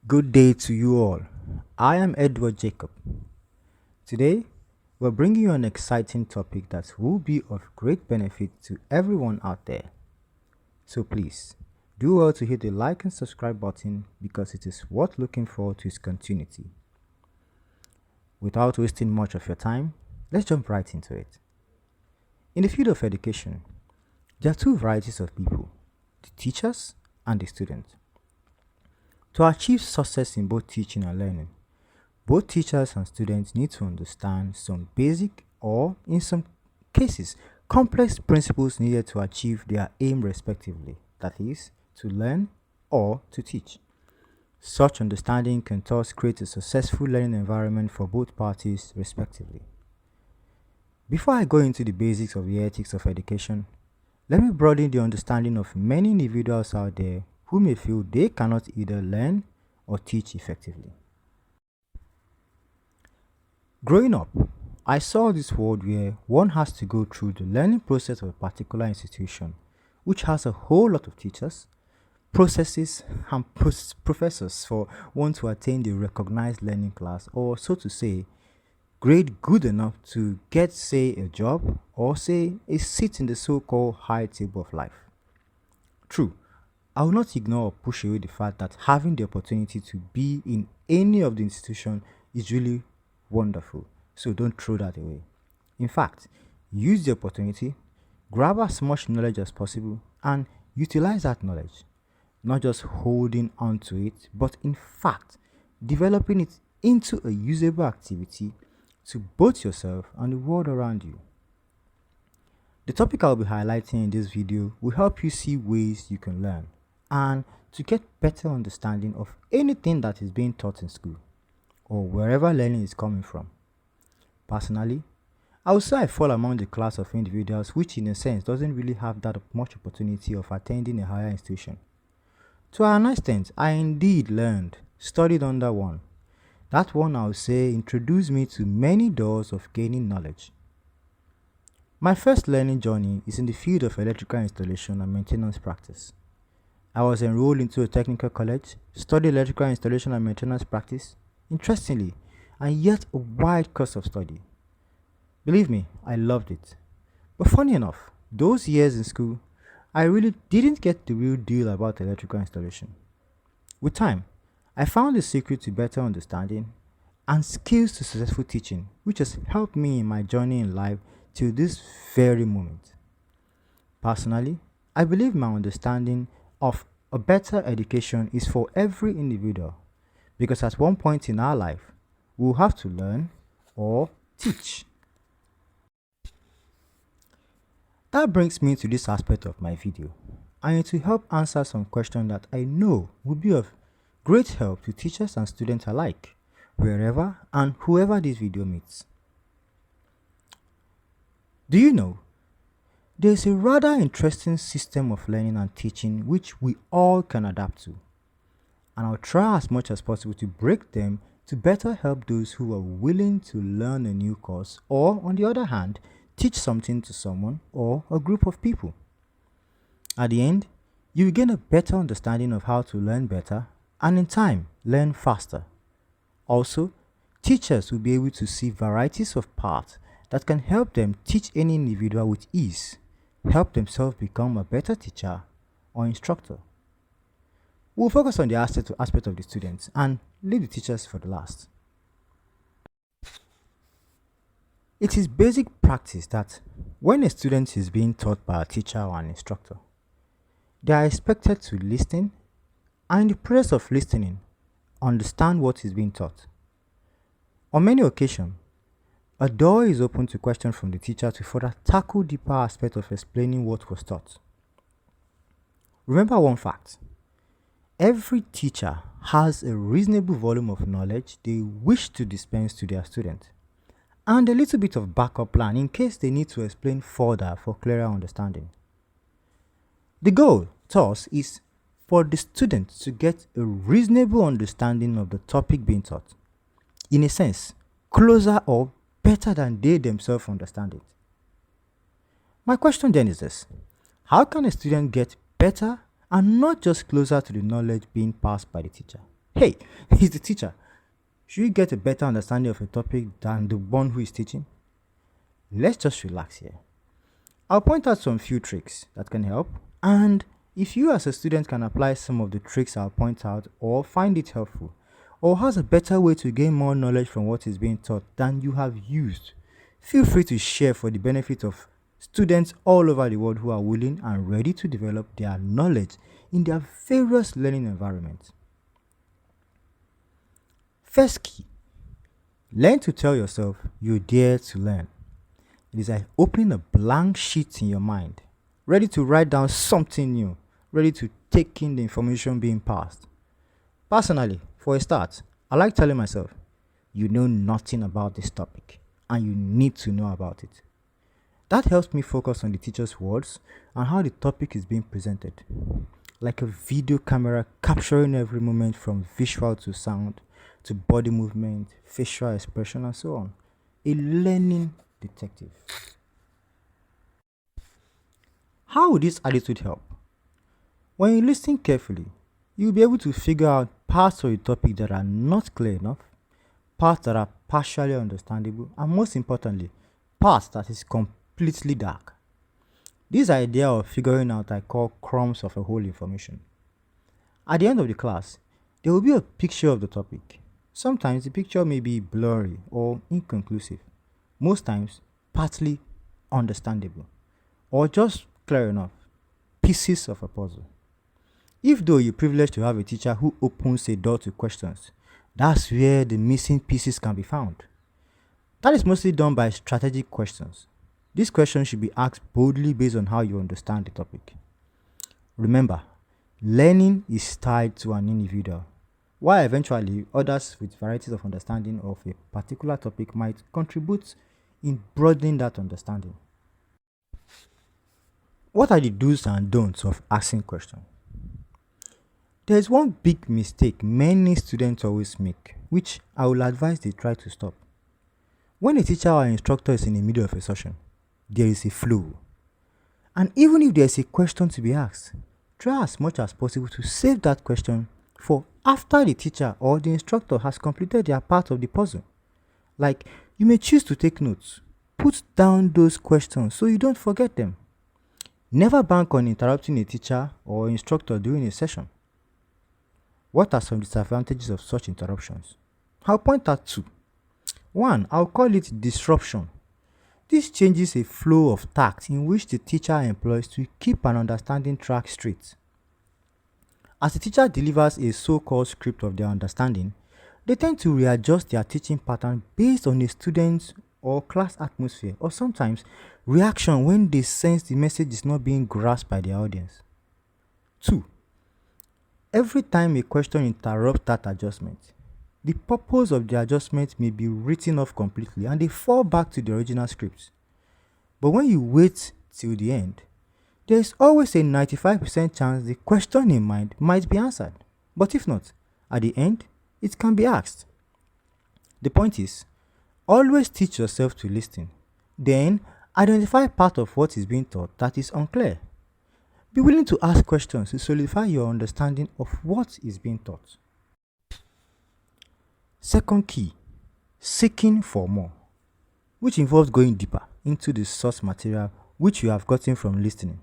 Good day to you all. I am Edward Jacob. Today, we're bringing you an exciting topic that will be of great benefit to everyone out there. So please, do well to hit the like and subscribe button because it is worth looking forward to its continuity. Without wasting much of your time, let's jump right into it. In the field of education, there are two varieties of people, the teachers and the students. To achieve success in both teaching and learning, both teachers and students need to understand some basic or, in some cases, complex principles needed to achieve their aim respectively, that is, to learn or to teach. Such understanding can thus create a successful learning environment for both parties respectively. Before I go into the basics of the ethics of education, let me broaden the understanding of many individuals out there who may feel they cannot either learn or teach effectively. Growing up, I saw this world where one has to go through the learning process of a particular institution, which has a whole lot of teachers, processes, and professors for one to attain the recognized learning class, or so to say, grade good enough to get, say, a job or, say, a seat in the so-called high table of life. True, I will not ignore or push away the fact that having the opportunity to be in any of the institution is really wonderful, so don't throw that away. In fact, use the opportunity, grab as much knowledge as possible, and utilize that knowledge. Not just holding on to it, but in fact, developing it into a usable activity to both yourself and the world around you. The topic I'll be highlighting in this video will help you see ways you can learn and to get better understanding of anything that is being taught in school or wherever learning is coming from. Personally, I would say I fall among the class of individuals which in a sense doesn't really have that much opportunity of attending a higher institution. To an extent, I indeed learned, studied under one. That one I would say introduced me to many doors of gaining knowledge. My first learning journey is in the field of electrical installation and maintenance practice. I was enrolled into a technical college, studied electrical installation and maintenance practice, interestingly, and yet a wide course of study. Believe me, I loved it. But funny enough, those years in school, I really didn't get the real deal about electrical installation. With time, I found the secret to better understanding and skills to successful teaching, which has helped me in my journey in life till this very moment. Personally, I believe my understanding of a better education is for every individual because at one point in our life, we'll have to learn or teach. That brings me to this aspect of my video. I need to help answer some questions that I know will be of great help to teachers and students alike, wherever and whoever this video meets. Do you know, there is a rather interesting system of learning and teaching which we all can adapt to, and I'll try as much as possible to break them to better help those who are willing to learn a new course or, on the other hand, teach something to someone or a group of people. At the end, you will gain a better understanding of how to learn better and in time, learn faster. Also, teachers will be able to see varieties of paths that can help them teach any individual with ease, help themselves become a better teacher or instructor. We'll focus on the aspect of the students and leave the teachers for the last. It is basic practice that when a student is being taught by a teacher or an instructor, they are expected to listen and in the process of listening, understand what is being taught. On many occasions, a door is open to questions from the teacher to further tackle deeper aspects of explaining what was taught. Remember one fact. Every teacher has a reasonable volume of knowledge they wish to dispense to their students, and a little bit of backup plan in case they need to explain further for clearer understanding. The goal, thus, is for the student to get a reasonable understanding of the topic being taught. In a sense, closer or better than they themselves understand it. My question then is this: how can a student get better and not just closer to the knowledge being passed by the teacher? Hey, he's the teacher. Should you get a better understanding of a topic than the one who is teaching? Let's just relax here. I'll point out some few tricks that can help, and if you as a student can apply some of the tricks I'll point out or find it helpful, or has a better way to gain more knowledge from what is being taught than you have used, feel free to share for the benefit of students all over the world who are willing and ready to develop their knowledge in their various learning environments. First key, learn to tell yourself you dare to learn. It is like opening a blank sheet in your mind, ready to write down something new, ready to take in the information being passed. Personally, for a start, I like telling myself, you know nothing about this topic and you need to know about it. That helps me focus on the teacher's words and how the topic is being presented. Like a video camera capturing every moment from visual to sound, to body movement, facial expression, and so on. A learning detective. How would this attitude help? When you listen carefully, you'll be able to figure out parts of the topic that are not clear enough, parts that are partially understandable, and most importantly, parts that is completely dark. This idea of figuring out I call crumbs of a whole information. At the end of the class, there will be a picture of the topic. Sometimes the picture may be blurry or inconclusive. Most times, partly understandable, or just clear enough, pieces of a puzzle. If though you're privileged to have a teacher who opens a door to questions, that's where the missing pieces can be found. That is mostly done by strategic questions. These questions should be asked boldly based on how you understand the topic. Remember, learning is tied to an individual, while eventually others with varieties of understanding of a particular topic might contribute in broadening that understanding. What are the do's and don'ts of asking questions? There is one big mistake many students always make, which I will advise they try to stop. When a teacher or instructor is in the middle of a session, there is a flow. And even if there is a question to be asked, try as much as possible to save that question for after the teacher or the instructor has completed their part of the puzzle. Like, you may choose to take notes. Put down those questions so you don't forget them. Never bank on interrupting a teacher or instructor during a session. What are some disadvantages of such interruptions? I'll point out two. One, I'll call it disruption. This changes a flow of tact in which the teacher employs to keep an understanding track straight. As the teacher delivers a so-called script of their understanding, they tend to readjust their teaching pattern based on a student's or class atmosphere, or sometimes reaction when they sense the message is not being grasped by their audience. 2. Every time a question interrupts that adjustment, the purpose of the adjustment may be written off completely and they fall back to the original script. But when you wait till the end, there is always a 95% chance the question in mind might be answered. But if not, at the end, it can be asked. The point is, always teach yourself to listen. Then, identify part of what is being taught that is unclear. Be willing to ask questions to solidify your understanding of what is being taught. Second key, seeking for more, which involves going deeper into the source material which you have gotten from listening.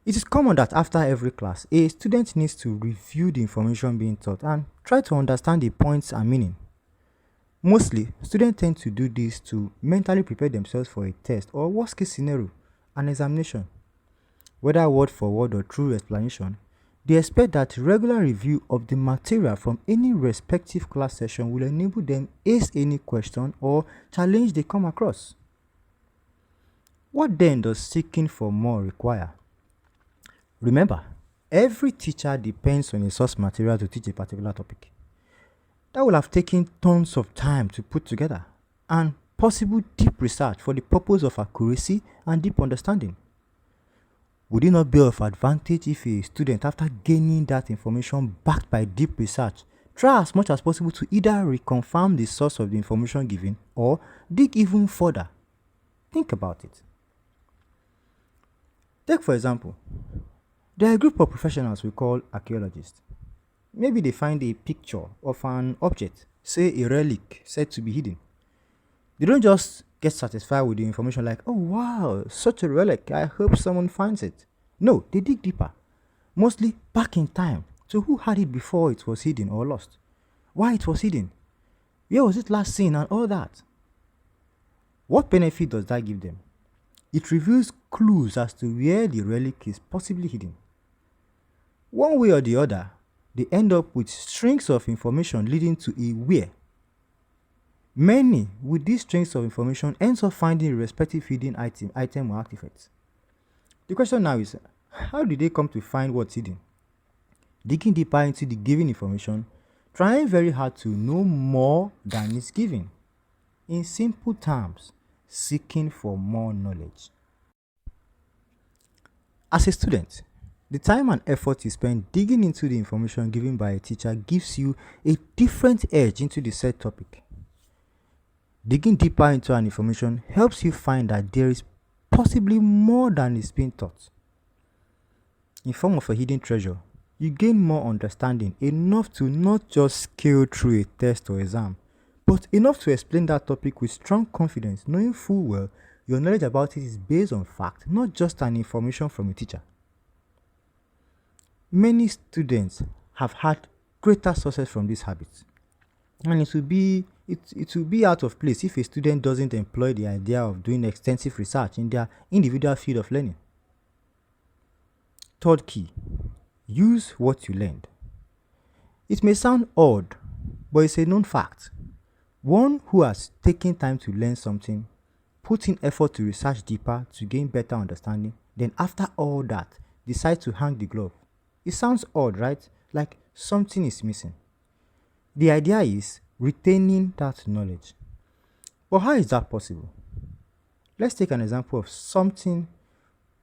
It is common that after every class, a student needs to review the information being taught and try to understand the points and meaning. Mostly, students tend to do this to mentally prepare themselves for a test or worst case scenario, an examination. Whether word for word or through explanation, they expect that regular review of the material from any respective class session will enable them ace any question or challenge they come across. What then does seeking for more require? Remember, every teacher depends on a source material to teach a particular topic. That will have taken tons of time to put together and possible deep research for the purpose of accuracy and deep understanding. Would it not be of advantage if a student, after gaining that information backed by deep research, try as much as possible to either reconfirm the source of the information given or dig even further? Think about it. Take for example, there are a group of professionals we call archaeologists. Maybe they find a picture of an object, say a relic said to be hidden. They don't just get satisfied with the information like, oh wow, such a relic, I hope someone finds it. No, they dig deeper, mostly back in time. So who had it before it was hidden or lost? Why it was hidden? Where was it last seen and all that? What benefit does that give them? It reveals clues as to where the relic is possibly hidden. One way or the other, they end up with strings of information leading to a where. Many with these strings of information ends up finding a respective hidden item or artifact. The question now is, how did they come to find what's hidden? Digging deeper into the given information, trying very hard to know more than is given. In simple terms, seeking for more knowledge. As a student, the time and effort you spend digging into the information given by a teacher gives you a different edge into the said topic. Digging deeper into an information helps you find that there is possibly more than is being taught. In form of a hidden treasure, you gain more understanding, enough to not just scale through a test or exam, but enough to explain that topic with strong confidence, knowing full well your knowledge about it is based on fact, not just an information from a teacher. Many students have had greater success from this habit, and it will be out of place if a student doesn't employ the idea of doing extensive research in their individual field of learning. Third key, use what you learned. It may sound odd, but it's a known fact. One who has taken time to learn something, put in effort to research deeper to gain better understanding, then after all that, decides to hang the glove. It sounds odd, right? Like something is missing. The idea is retaining that knowledge. But how is that possible? Let's take an example of something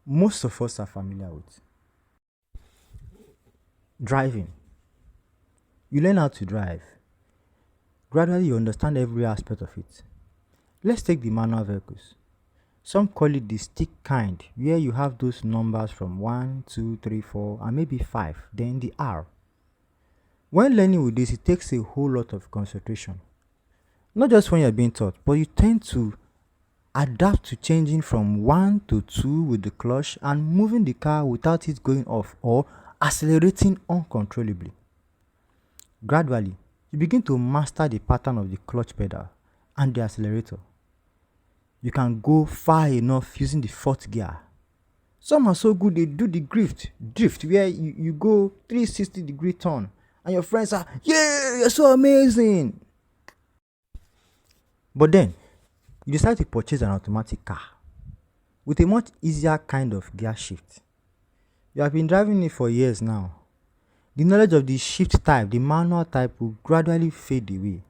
most of us are familiar with. Driving. You learn how to drive. Gradually, you understand every aspect of it. Let's take the manual vehicles. Some call it the stick kind, where you have those numbers from 1, 2, 3, 4, and maybe 5, then the R. When learning with this, it takes a whole lot of concentration. Not just when you're being taught, but you tend to adapt to changing from 1 to 2 with the clutch and moving the car without it going off or accelerating uncontrollably. Gradually, you begin to master the pattern of the clutch pedal and the accelerator. You can go far enough using the fourth gear. Some are so good they do the drift where you go 360-degree turn and your friends are, yeah, you're so amazing. But then, you decide to purchase an automatic car with a much easier kind of gear shift. You have been driving it for years now. The knowledge of the shift type, the manual type, will gradually fade away.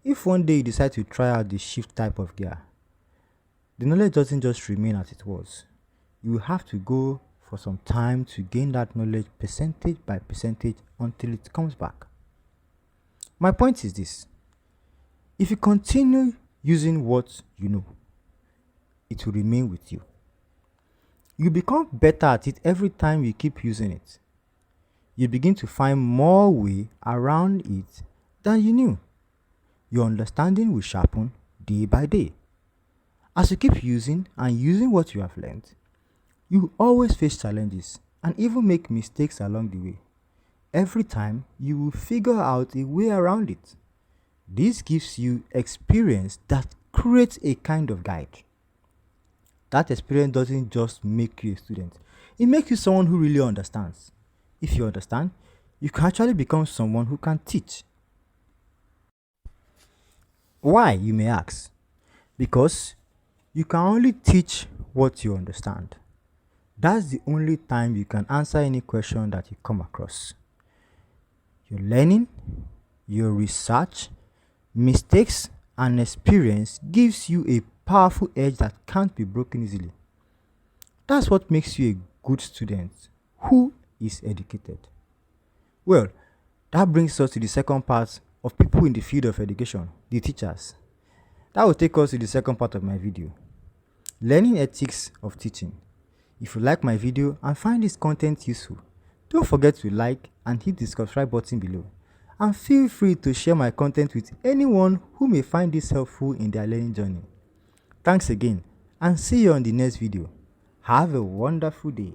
If one day you decide to try out the shift type of gear, the knowledge doesn't just remain as it was. You will have to go for some time to gain that knowledge percentage by percentage until it comes back. My point is this: if you continue using what you know, it will remain with you. You become better at it every time you keep using it. You begin to find more way around it than you knew. Your understanding will sharpen day by day. As you keep using and using what you have learned, you always face challenges and even make mistakes along the way. Every time, you will figure out a way around it. This gives you experience that creates a kind of guide. That experience doesn't just make you a student. It makes you someone who really understands. If you understand, you can actually become someone who can teach. Why, you may ask? Because you can only teach what you understand. That's the only time you can answer any question that you come across. Your learning, your research, mistakes, and experience gives you a powerful edge that can't be broken easily. That's what makes you a good student who is educated. Well, that brings us to the second part of people in the field of education, the teachers. That will take us to the second part of my video, learning ethics of teaching. If you like my video and find this content useful, Don't forget to like and hit the subscribe button below. And feel free to share my content with anyone who may find this helpful in their learning journey. Thanks again and see you on the next video. Have a wonderful day.